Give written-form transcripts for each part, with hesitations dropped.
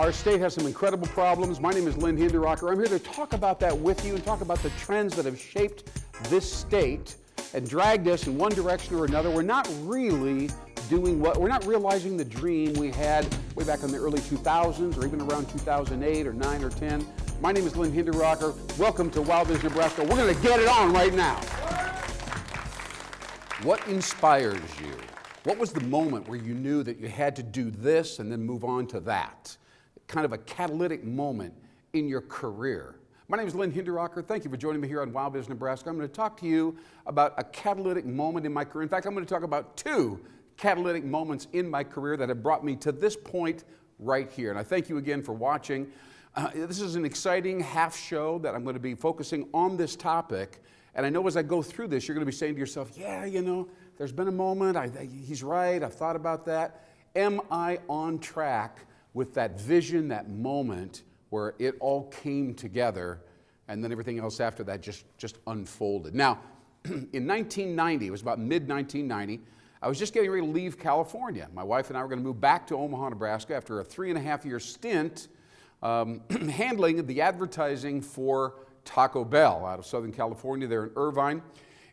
Our state has some incredible problems. My name is Lynn Hinderrocker. I'm here to talk about that with you and talk about the trends that have shaped this state and dragged us in one direction or another. We're not really we're not realizing the dream we had way back in the early 2000s or even around 2008 or 9 or 10. My name is Lynn Hinderrocker. Welcome to WOWBIZ Nebraska. We're going to get it on right now. What inspires you? What was the moment where you knew that you had to do this and then move on to that? Kind of a catalytic moment in your career. My name is Lynn Hinderrocker. Thank you for joining me here on WOWBIZ Nebraska. I'm going to talk to you about a catalytic moment in my career. In fact, I'm going to talk about two catalytic moments in my career that have brought me to this point right here. And I thank you again for watching. This is an exciting half show that I'm going to be focusing on this topic. And I know as I go through this, you're going to be saying to yourself, yeah, you know, there's been a moment, he's right, I've thought about that. Am I on track with that vision, that moment where it all came together and then everything else after that just unfolded? Now, in 1990, it was about mid-1990, I was just getting ready to leave California. My wife and I were going to move back to Omaha, Nebraska after a 3.5-year stint handling the advertising for Taco Bell out of Southern California there in Irvine.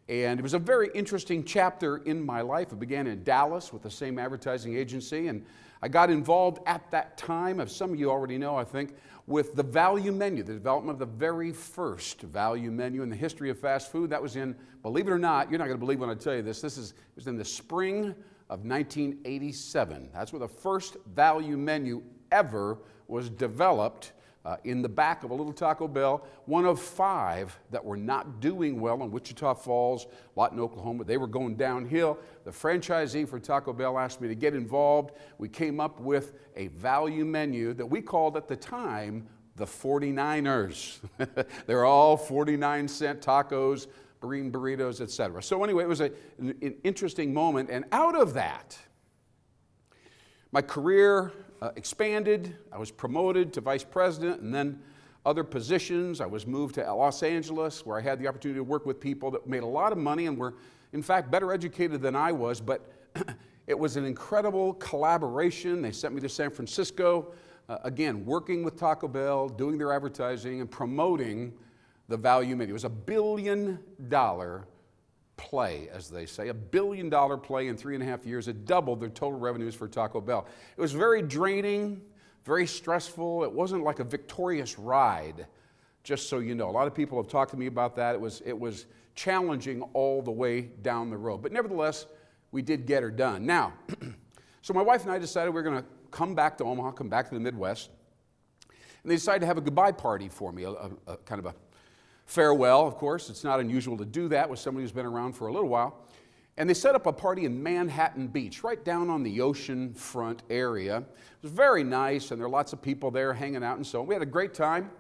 And it was a very interesting chapter in my life. It began in Dallas with the same advertising agency, and I got involved at that time, as some of you already know, I think, with the value menu, the development of the very first value menu in the history of fast food. That was in, believe it or not, you're not going to believe when I tell you this, it was in the spring of 1987. That's where the first value menu ever was developed. In the back of a little Taco Bell, one of 5 that were not doing well in Wichita Falls, Lawton, Oklahoma. They were going downhill. The franchisee for Taco Bell asked me to get involved. We came up with a value menu that we called at the time the 49ers. They're all 49-cent tacos, green burritos, etc. So anyway, it was an interesting moment, and out of that, my career expanded. I was promoted to vice president and then other positions. I was moved to Los Angeles where I had the opportunity to work with people that made a lot of money and were in fact better educated than I was, but it was an incredible collaboration. They sent me to San Francisco, again, working with Taco Bell, doing their advertising and promoting the value menu. It was $1 billion play, as they say, $1 billion play in 3.5 years. It doubled their total revenues for Taco Bell. It was very draining, very stressful. It wasn't like a victorious ride, just so you know. A lot of people have talked to me about that. It was challenging all the way down the road. But nevertheless, we did get her done. Now, so my wife and I decided we were going to come back to Omaha, come back to the Midwest. And they decided to have a goodbye party for me, a kind of a farewell, of course. It's not unusual to do that with somebody who's been around for a little while. And they set up a party in Manhattan Beach, right down on the ocean front area. It was very nice, and there were lots of people there hanging out and so on. We had a great time.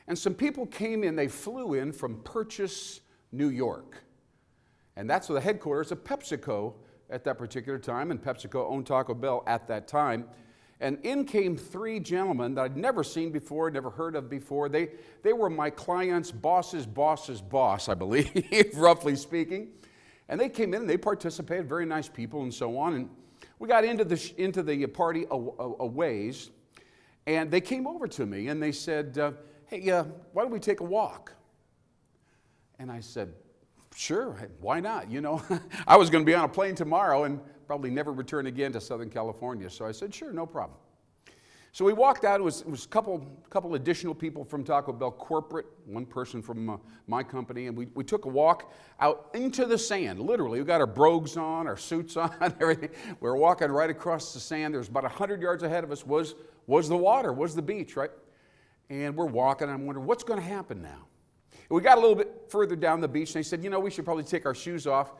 And some people came in, they flew in from Purchase, New York. And that's the headquarters of PepsiCo at that particular time, and PepsiCo owned Taco Bell at that time. And in came 3 gentlemen that I'd never seen before, never heard of before. They were my client's boss's boss's boss, I believe, roughly speaking. And they came in and they participated, very nice people and so on. And we got into the party a ways, and they came over to me and they said, hey, why don't we take a walk? And I said, sure, why not? You know, I was going to be on a plane tomorrow and probably never return again to Southern California. So I said, sure, no problem. So we walked out. It was a couple additional people from Taco Bell corporate, one person from my company, and we took a walk out into the sand, literally. We got our brogues on, our suits on, everything. We were walking right across the sand. There was about 100 yards ahead of us was the water, was the beach, right? And we're walking, and I'm wondering, what's going to happen now? And we got a little bit further down the beach, and they said, you know, we should probably take our shoes off.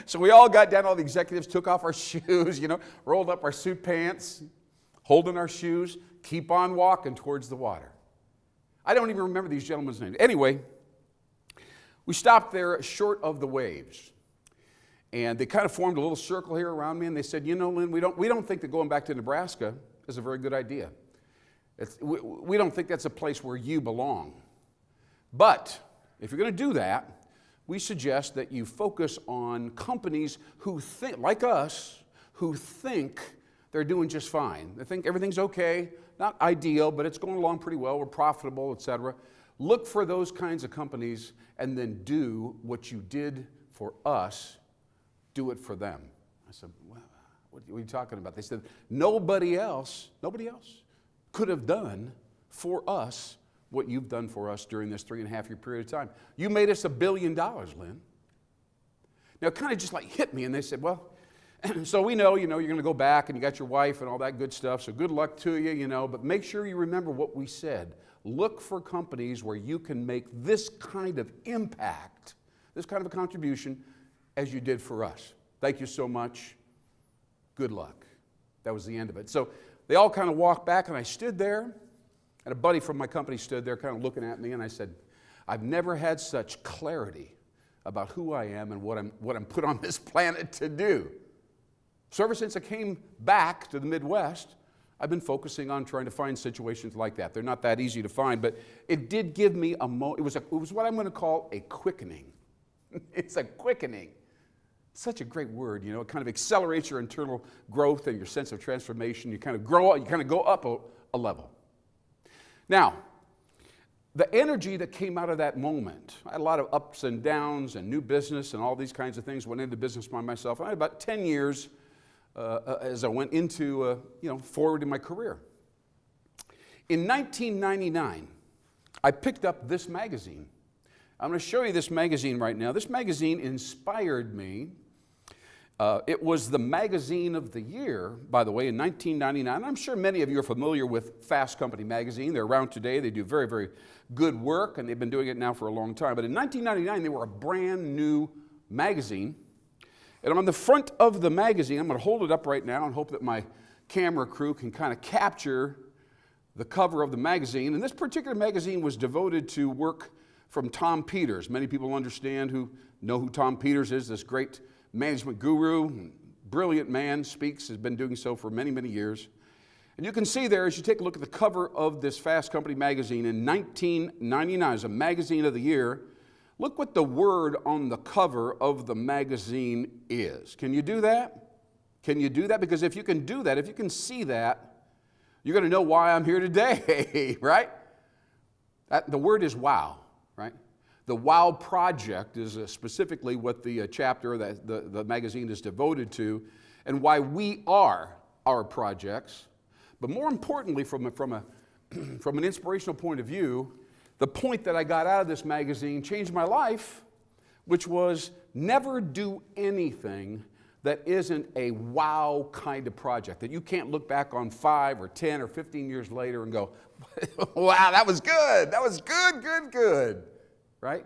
So we all got down, all the executives took off our shoes, you know, rolled up our suit pants, holding our shoes, keep on walking towards the water. I don't even remember these gentlemen's names. Anyway, we stopped there short of the waves. And they kind of formed a little circle here around me, and they said, you know, Lynn, we don't think that going back to Nebraska is a very good idea. We don't think that's a place where you belong. But if you're going to do that, we suggest that you focus on companies who think, like us, who think they're doing just fine. They think everything's okay, not ideal, but it's going along pretty well, we're profitable, etc. Look for those kinds of companies and then do what you did for us, do it for them. I said, well, what are you talking about? They said, nobody else could have done for us what you've done for us during this 3.5-year period of time. You made us $1 billion, Lynn. Now, it kind of just like hit me, and they said, well, so we know, you're going to go back, and you got your wife and all that good stuff, so good luck to you, but make sure you remember what we said. Look for companies where you can make this kind of impact, this kind of a contribution as you did for us. Thank you so much. Good luck. That was the end of it. So they all kind of walked back, and I stood there, and a buddy from my company stood there kind of looking at me, and I said, I've never had such clarity about who I am and what I'm put on this planet to do. So ever since I came back to the Midwest, I've been focusing on trying to find situations like that. They're not that easy to find, but it did give me it was what I'm going to call a quickening. It's a quickening. Such a great word, it kind of accelerates your internal growth and your sense of transformation. You kind of grow up, you kind of go up a level. Now, the energy that came out of that moment, I had a lot of ups and downs and new business and all these kinds of things. Went into business by myself. I had about 10 years as I went into, forward in my career. In 1999, I picked up this magazine. I'm going to show you this magazine right now. This magazine inspired me. It was the magazine of the year, by the way, in 1999. I'm sure many of you are familiar with Fast Company magazine. They're around today. They do very, very good work, and they've been doing it now for a long time. But in 1999, they were a brand new magazine. And on the front of the magazine, I'm going to hold it up right now and hope that my camera crew can kind of capture the cover of the magazine. And this particular magazine was devoted to work from Tom Peters. Many people know who Tom Peters is, this great management guru, brilliant man, has been doing so for many, many years. And you can see there, as you take a look at the cover of this Fast Company magazine in 1999, as a magazine of the year, look what the word on the cover of the magazine is. Can you do that? Can you do that? Because if you can do that, if you can see that, you're going to know why I'm here today, right? The word is wow, right? The WOW project is specifically what the chapter that the magazine is devoted to, and why we are our projects. But more importantly, from an inspirational point of view, the point that I got out of this magazine changed my life, which was never do anything that isn't a wow kind of project, that you can't look back on 5 or 10 or 15 years later and go, wow, that was good. That was good. Right?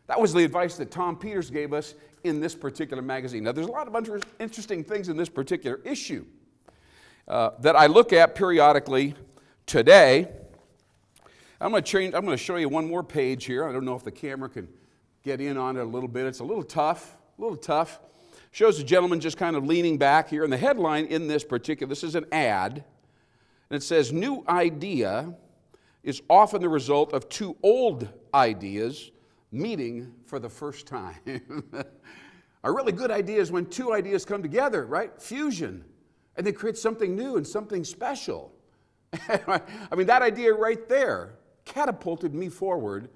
That was the advice that Tom Peters gave us in this particular magazine. Now, there's a lot of interesting things in this particular issue that I look at periodically today. I'm going to show you one more page here. I don't know if the camera can get in on it a little bit. It's a little tough. Shows a gentleman just kind of leaning back here. And the headline in this is an ad. And it says, new idea is often the result of two old ideas meeting for the first time. A really good idea is when two ideas come together, right? Fusion. And they create something new and something special. I mean, that idea right there catapulted me forward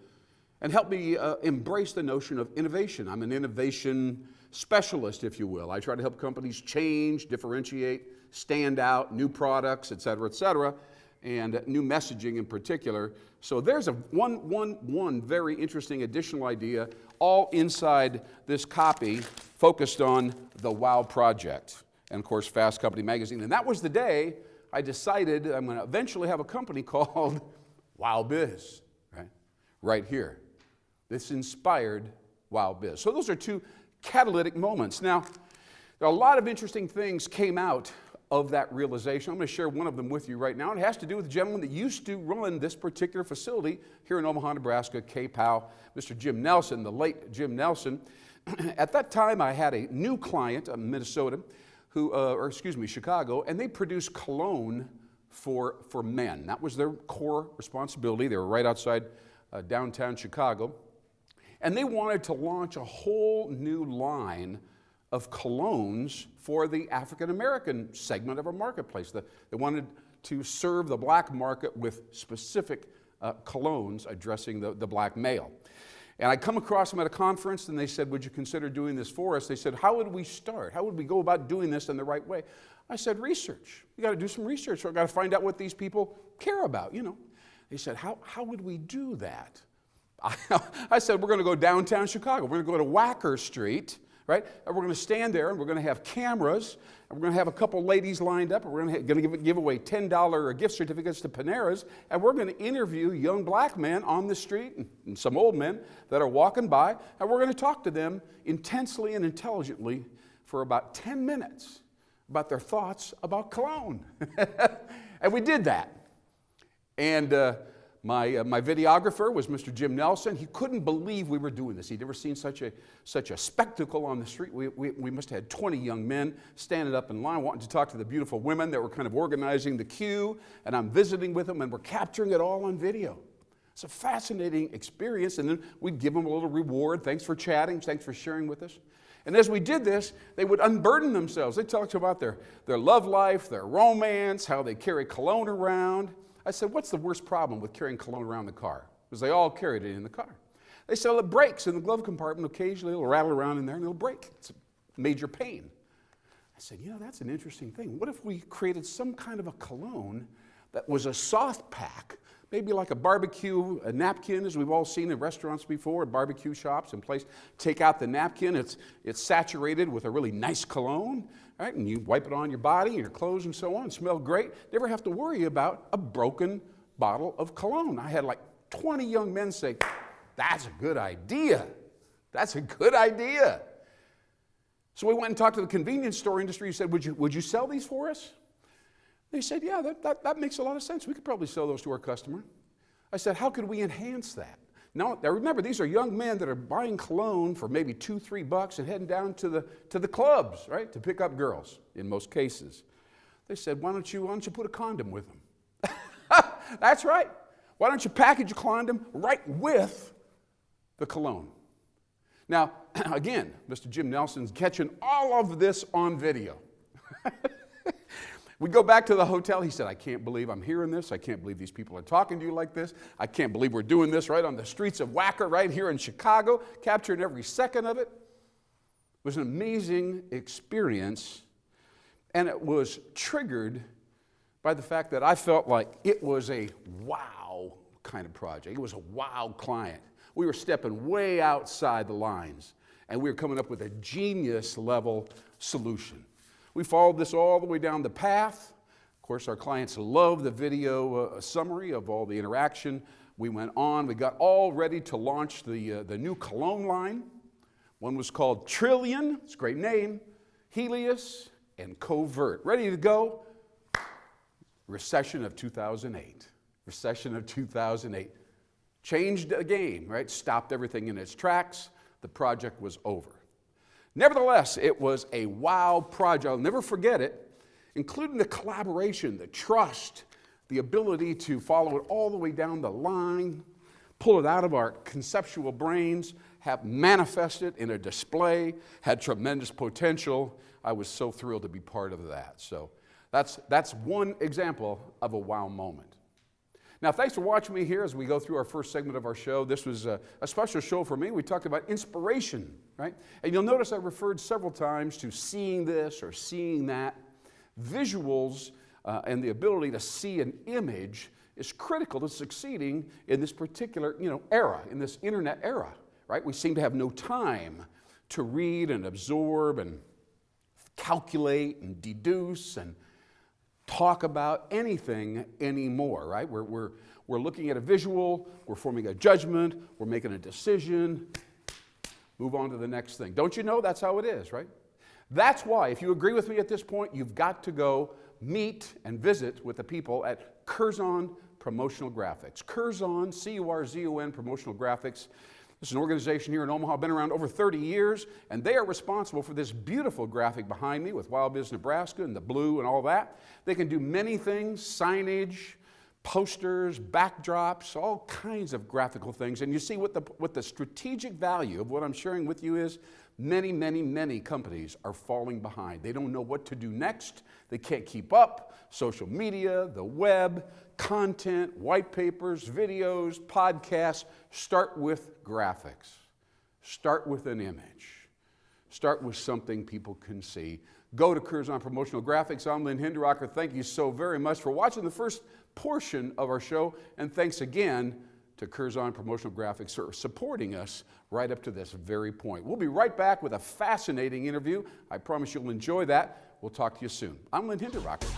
and helped me embrace the notion of innovation. I'm an innovation specialist, if you will. I try to help companies change, differentiate, stand out, new products, et cetera, and new messaging in particular. So there's one very interesting additional idea, all inside this copy, focused on the WOW project, and of course, Fast Company magazine. And that was the day I decided I'm going to eventually have a company called WOWBIZ, right here. This inspired WOWBIZ. So those are two catalytic moments. Now, there are a lot of interesting things came out of that realization. I'm going to share one of them with you right now. It has to do with a gentleman that used to run this particular facility here in Omaha, Nebraska, KPOW, Mr. Jim Nelson, the late Jim Nelson. At that time, I had a new client in Minnesota, Chicago, and they produced cologne for men. That was their core responsibility. They were right outside downtown Chicago. And they wanted to launch a whole new line of colognes for the African American segment of our marketplace. They wanted to serve the black market with specific colognes addressing the black male. And I come across them at a conference and they said, would you consider doing this for us? They said, how would we start? How would we go about doing this in the right way? I said, research. You got to do some research. We've got to find out what these people care about, you know. They said, how would we do that? I said, we're going to go downtown Chicago. We're going to go to Wacker Street, right? And we're going to stand there and we're going to have cameras and we're going to have a couple ladies lined up and we're going to give away $10 gift certificates to Panera's and we're going to interview young black men on the street and some old men that are walking by and we're going to talk to them intensely and intelligently for about 10 minutes about their thoughts about cologne. And we did that. And my videographer was Mr. Jim Nelson. He couldn't believe we were doing this. He'd never seen such a spectacle on the street. We must have had 20 young men standing up in line wanting to talk to the beautiful women that were kind of organizing the queue, and I'm visiting with them, and we're capturing it all on video. It's a fascinating experience, and then we'd give them a little reward. Thanks for chatting. Thanks for sharing with us. And as we did this, they would unburden themselves. They talked about their love life, their romance, how they carry cologne around. I said, what's the worst problem with carrying cologne around the car? Because they all carried it in the car. They said, well, it breaks in the glove compartment. Occasionally it'll rattle around in there and it'll break. It's a major pain. I said, you know, that's an interesting thing. What if we created some kind of a cologne that was a soft pack, maybe like a barbecue a napkin, as we've all seen in restaurants before, at barbecue shops and place. Take out the napkin. It's saturated with a really nice cologne. Right? And you wipe it on your body and your clothes and so on, smell great. Never have to worry about a broken bottle of cologne. I had like 20 young men say, that's a good idea. That's a good idea. So we went and talked to the convenience store industry and said, would you sell these for us? They said, yeah, that makes a lot of sense. We could probably sell those to our customer. I said, how could we enhance that? Now, remember, these are young men that are buying cologne for maybe $2, $3 and heading down to the clubs, right, to pick up girls in most cases. They said, why don't you put a condom with them? That's right. Why don't you package a condom right with the cologne? Now, again, Mr. Jim Nelson's catching all of this on video. We go back to the hotel. He said, I can't believe I'm hearing this. I can't believe these people are talking to you like this. I can't believe we're doing this right on the streets of Wacker right here in Chicago, capturing every second of it. It was an amazing experience, and it was triggered by the fact that I felt like it was a wow kind of project. It was a wow client. We were stepping way outside the lines, and we were coming up with a genius level solution. We followed this all the way down the path. Of course, our clients loved the video summary of all the interaction. We went on. We got all ready to launch the new cologne line. One was called Trillion. It's a great name. Helios and Covert. Ready to go. Recession of 2008. Recession of 2008. Changed the game, right? Stopped everything in its tracks. The project was over. Nevertheless, it was a wow project. I'll never forget it, including the collaboration, the trust, the ability to follow it all the way down the line, pull it out of our conceptual brains, have manifested in a display, had tremendous potential. I was so thrilled to be part of that. So that's one example of a wow moment. Now, thanks for watching me here as we go through our first segment of our show. This was a special show for me. We talked about inspiration, right? And you'll notice I referred several times to seeing this or seeing that. Visuals and the ability to see an image is critical to succeeding in this particular, era, in this internet era, right? We seem to have no time to read and absorb and calculate and deduce and talk about anything anymore, right? We're looking at a visual, we're forming a judgment, we're making a decision, move on to the next thing. Don't you know that's how it is, right? That's why, if you agree with me at this point, you've got to go meet and visit with the people at Curzon Promotional Graphics. Curzon, C-U-R-Z-O-N Promotional Graphics. This is an organization here in Omaha, been around over 30 years, and they are responsible for this beautiful graphic behind me with WOWBIZ Nebraska and the blue and all that. They can do many things, signage, posters, backdrops, all kinds of graphical things. And you see what the strategic value of what I'm sharing with you is, many, many, many companies are falling behind. They don't know what to do next. They can't keep up. Social media, the web, content, white papers, videos, podcasts. Start with graphics. Start with an image. Start with something people can see. Go to Curzon Promotional Graphics. I'm Lynn Hinderaker. Thank you so very much for watching the first portion of our show. And thanks again to Curzon Promotional Graphics for supporting us right up to this very point. We'll be right back with a fascinating interview. I promise you'll enjoy that. We'll talk to you soon. I'm Lynn Hinderaker.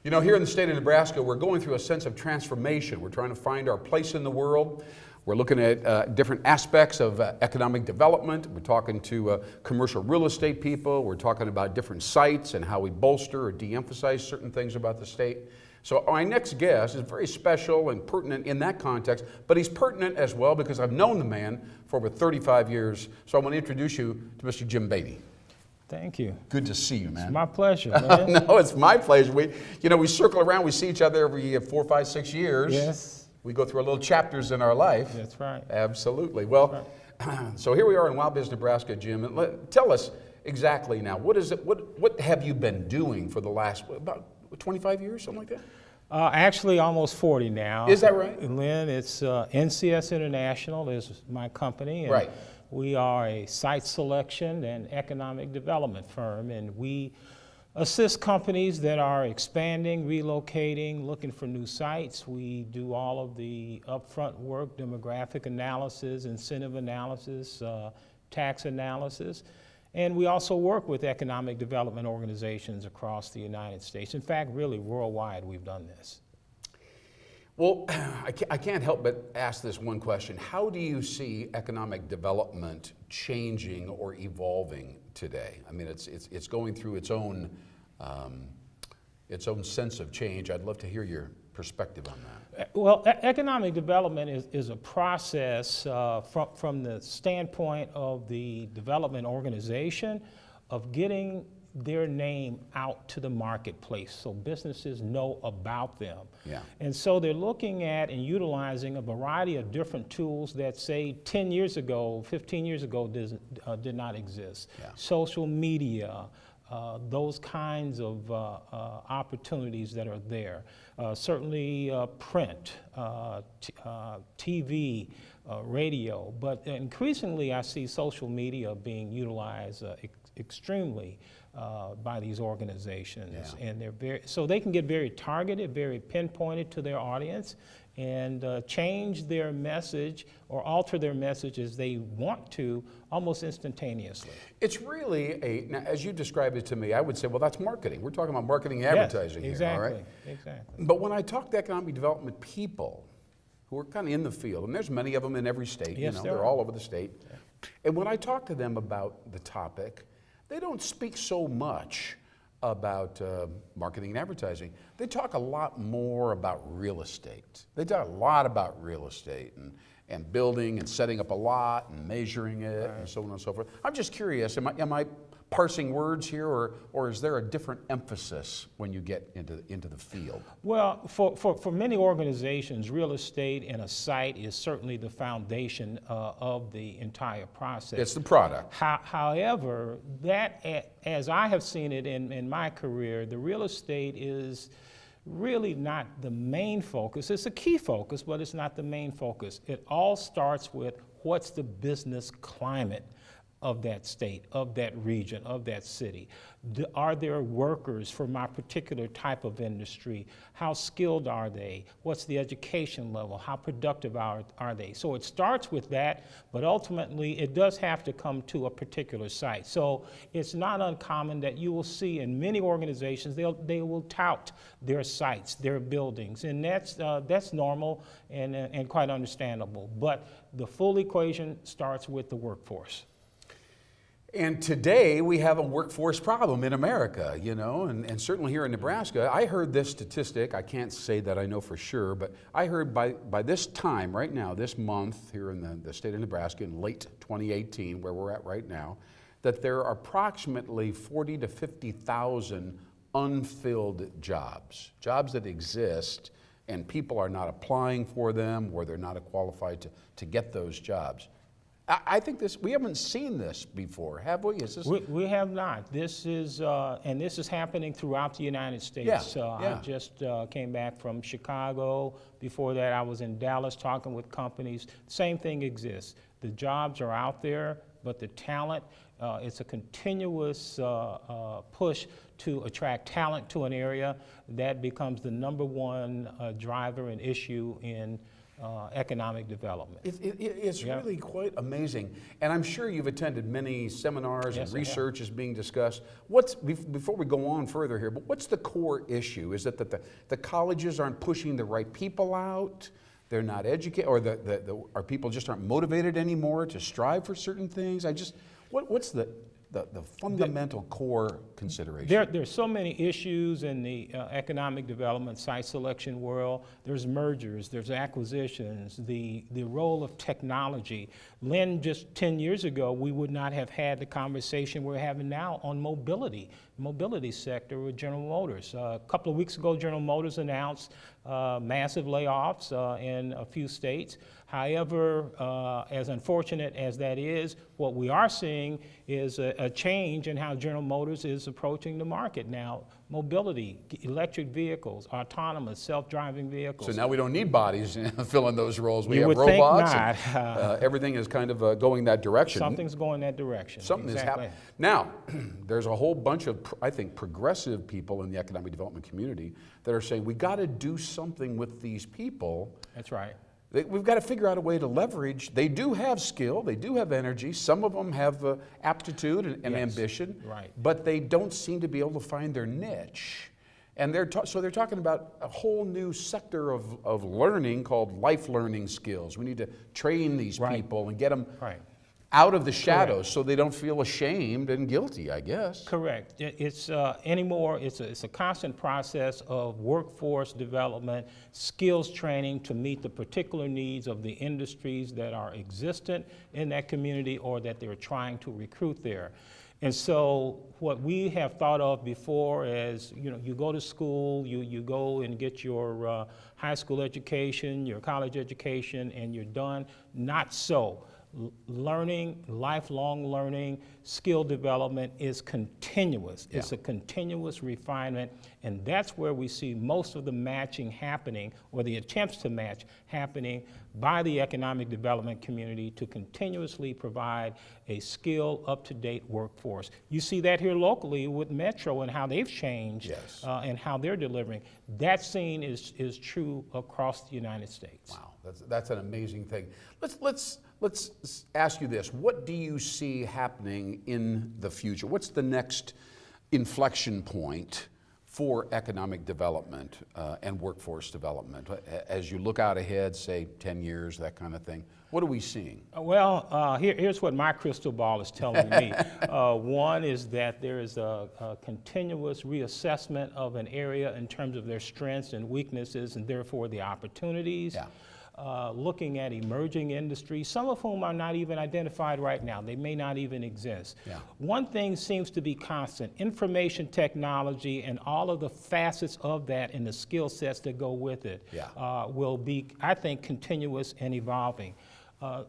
You know, here in the state of Nebraska, we're going through a sense of transformation. We're trying to find our place in the world. We're looking at different aspects of economic development. We're talking to commercial real estate people. We're talking about different sites and how we bolster or de-emphasize certain things about the state. So my next guest is very special and pertinent in that context, but he's pertinent as well because I've known the man for over 35 years. So I want to introduce you to Mr. Jim Beatty. Thank you. Good to see you, man. It's my pleasure, man. No, it's my pleasure. We circle around. We see each other every 4, 5, 6 years. Yes. We go through our little chapters in our life. That's right. Absolutely. Well, so here we are in WOWBIZ Nebraska, Jim. And tell us exactly now, what is it? What have you been doing for the last about 25 years, something like that? Actually, almost 40 now. Is that right? Lynn, it's NCS International is my company. And right. We are a site selection and economic development firm, and we assist companies that are expanding, relocating, looking for new sites. We do all of the upfront work, demographic analysis, incentive analysis, tax analysis. And we also work with economic development organizations across the United States. In fact, really worldwide, we've done this. Well, I can't help but ask this one question. How do you see economic development changing or evolving today? I mean, it's going through its own sense of change. I'd love to hear your perspective on that. Well, economic development is a process from the standpoint of the development organization of getting their name out to the marketplace so businesses know about them. Yeah. And so they're looking at and utilizing a variety of different tools that, say, 10 years ago, 15 years ago did not exist. Yeah. Social media, those kinds of opportunities that are there. Certainly print, TV, radio, but increasingly I see social media being utilized extremely by these organizations. Yeah. And so they can get very targeted, very pinpointed to their audience and change their message or alter their message as they want to almost instantaneously. It's really now, as you described it to me, I would say, well, that's marketing. We're talking about marketing and advertising yes, here, all right? Exactly. But when I talk to economic development people who are kind of in the field, and there's many of them in every state, yes, they're all over the state. Yeah. And when I talk to them about the topic, they don't speak so much about marketing and advertising. They talk a lot more about real estate. They talk a lot about real estate and building and setting up a lot and measuring it and so on and so forth. I'm just curious, am I parsing words here, or is there a different emphasis when you get into the field? Well, for many organizations, real estate and a site is certainly the foundation of the entire process. It's the product. However, that, as I have seen it in my career, the real estate is really not the main focus. It's a key focus, but it's not the main focus. It all starts with what's the business climate of that state, of that region, of that city. Are there workers for my particular type of industry? How skilled are they? What's the education level? How productive are they? So it starts with that, but ultimately it does have to come to a particular site. So it's not uncommon that you will see in many organizations, they will tout their sites, their buildings, and that's normal and quite understandable. But the full equation starts with the workforce. And today we have a workforce problem in America, and certainly here in Nebraska. I heard this statistic, I can't say that I know for sure, but I heard by this time, right now, this month here in the state of Nebraska in late 2018, where we're at right now, that there are approximately 40 to 50,000 unfilled jobs, jobs that exist and people are not applying for them or they're not qualified to get those jobs. I think we haven't seen this before, have we? Is this? We have not. This is, and this is happening throughout the United States. Yeah. I just came back from Chicago. Before that, I was in Dallas talking with companies. Same thing exists. The jobs are out there, but the talent, it's a continuous push to attract talent to an area. That becomes the #1 driver and issue in economic development. It's really quite amazing. And I'm sure you've attended many seminars and research is being discussed. Before we go on further here, but what's the core issue? Is it that the colleges aren't pushing the right people out? They're not educated, or our people just aren't motivated anymore to strive for certain things? What's the fundamental core consideration? There's so many issues in the economic development site selection world. There's mergers, there's acquisitions, the role of technology. Lynn, just 10 years ago, we would not have had the conversation we're having now on mobility sector with General Motors. A couple of weeks ago, General Motors announced massive layoffs in a few states. However, as unfortunate as that is, what we are seeing is a change in how General Motors is approaching the market now. Mobility, electric vehicles, autonomous, self-driving vehicles. So now we don't need bodies filling those roles. We You have would think robots. not. Everything is kind of going that direction. Something's going that direction. Something is happening. Now, there's a whole bunch of, I think, progressive people in the economic development community that are saying we got to do something with these people. That's right. We've got to figure out a way to leverage. They do have skill, they do have energy. Some of them have aptitude and ambition, right. But they don't seem to be able to find their niche. And so they're talking about a whole new sector of learning called life learning skills. We need to train these people and get them out of the shadows so they don't feel ashamed and guilty, I guess. Correct. It's anymore, it's a constant process of workforce development, skills training to meet the particular needs of the industries that are existent in that community or that they're trying to recruit there. And so what we have thought of before is, you go to school, you go and get your high school education, your college education, and you're done. Not so. Learning, lifelong learning, skill development is continuous. It's a continuous refinement, and that's where we see most of the matching happening, or the attempts to match happening by the economic development community to continuously provide a skill, up-to-date workforce. You see that here locally with Metro and how they've changed and how they're delivering. That scene is true across the United States. Wow, that's an amazing thing. Let's ask you this. What do you see happening in the future? What's the next inflection point for economic development and workforce development? As you look out ahead, say 10 years, that kind of thing, what are we seeing? Well, here's what my crystal ball is telling me. One is that there is a continuous reassessment of an area in terms of their strengths and weaknesses and therefore the opportunities. Looking at emerging industries, some of whom are not even identified right now. They may not even exist. One thing seems to be constant: information technology and all of the facets of that and the skill sets that go with it will be, I think, continuous and evolving.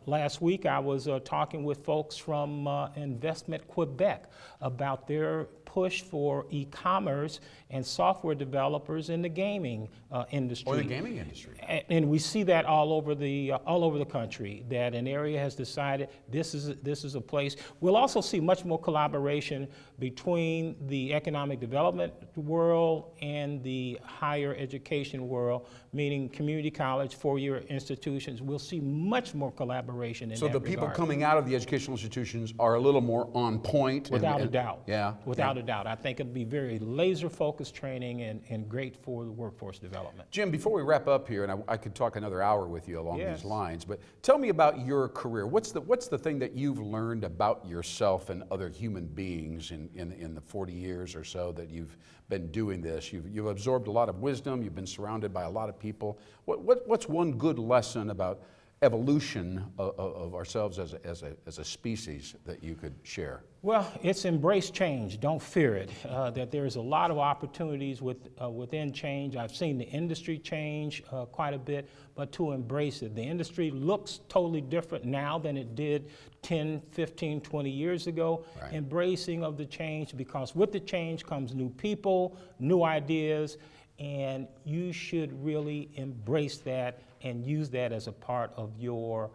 Last week I was talking with folks from Investment Quebec about their push for e-commerce and software developers in the gaming industry. Or the gaming industry. And we see that all over the country, that an area has decided this is a place. We'll also see much more collaboration between the economic development world and the higher education world, meaning community college, four-year institutions. We'll see much more collaboration in that regard. So the people coming out of the educational institutions are a little more on point. Without a doubt. Without a doubt. I think it'll be very laser-focused training and great for the workforce development. Jim, before we wrap up here, and I could talk another hour with you along these lines, but tell me about your career. What's the thing that you've learned about yourself and other human beings in the 40 years or so that you've been doing this? You've absorbed a lot of wisdom. You've been surrounded by a lot of people. What's one good lesson about evolution of ourselves as a species that you could share? Well, it's embrace change. Don't fear it. That there's a lot of opportunities within change. I've seen the industry change quite a bit, but to embrace it. The industry looks totally different now than it did 10, 15, 20 years ago. Right. Embracing of the change, because with the change comes new people, new ideas, and you should really embrace that and use that as a part of your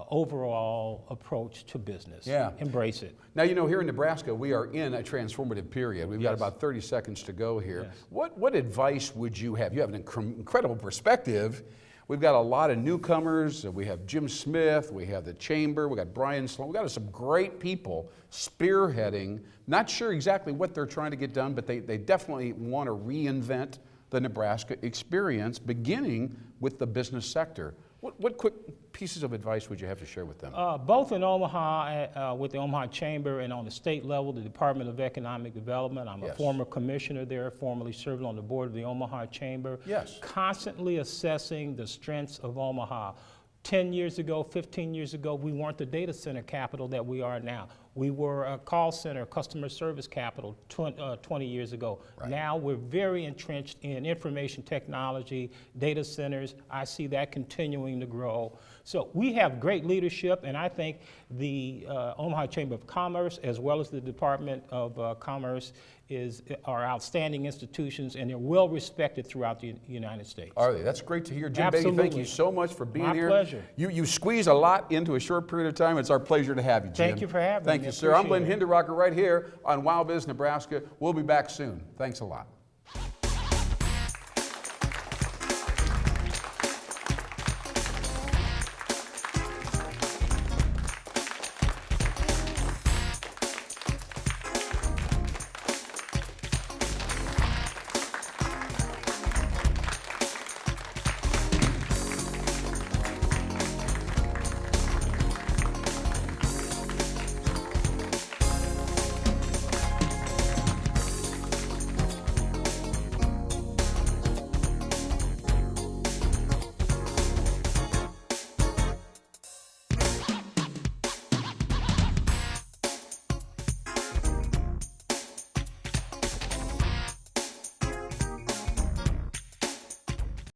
overall approach to business. Yeah. Embrace it. Now, you know, here in Nebraska, we are in a transformative period. We've got Yes. about 30 seconds to go here. Yes. What advice would you have? You have an incredible perspective. We've got a lot of newcomers. We have Jim Smith, we have the Chamber, we got Brian Sloan. We've got some great people spearheading, not sure exactly what they're trying to get done, but they definitely want to reinvent the Nebraska experience, beginning with the business sector. What quick pieces of advice would you have to share with them? Both in Omaha, with the Omaha Chamber, and on the state level, the Department of Economic Development. I'm a Yes. former commissioner there, formerly serving on the board of the Omaha Chamber. Yes. Constantly assessing the strengths of Omaha. 10 years ago, 15 years ago, we weren't the data center capital that we are now. We were a call center, customer service capital 20 years ago. Right. Now we're very entrenched in information technology, data centers. I see that continuing to grow. So we have great leadership, and I think the Omaha Chamber of Commerce, as well as the Department of Commerce, are outstanding institutions, and they're well respected throughout the United States. Are they? That's great to hear. Jim Beatty, Absolutely. thank you so much for being here. My pleasure. You squeeze a lot into a short period of time. It's our pleasure to have you, Jim. Thank you for having me. Thank you, sir. I'm Glenn Appreciate it. Hinderrocker right here on WOWBIZ Nebraska. We'll be back soon. Thanks a lot.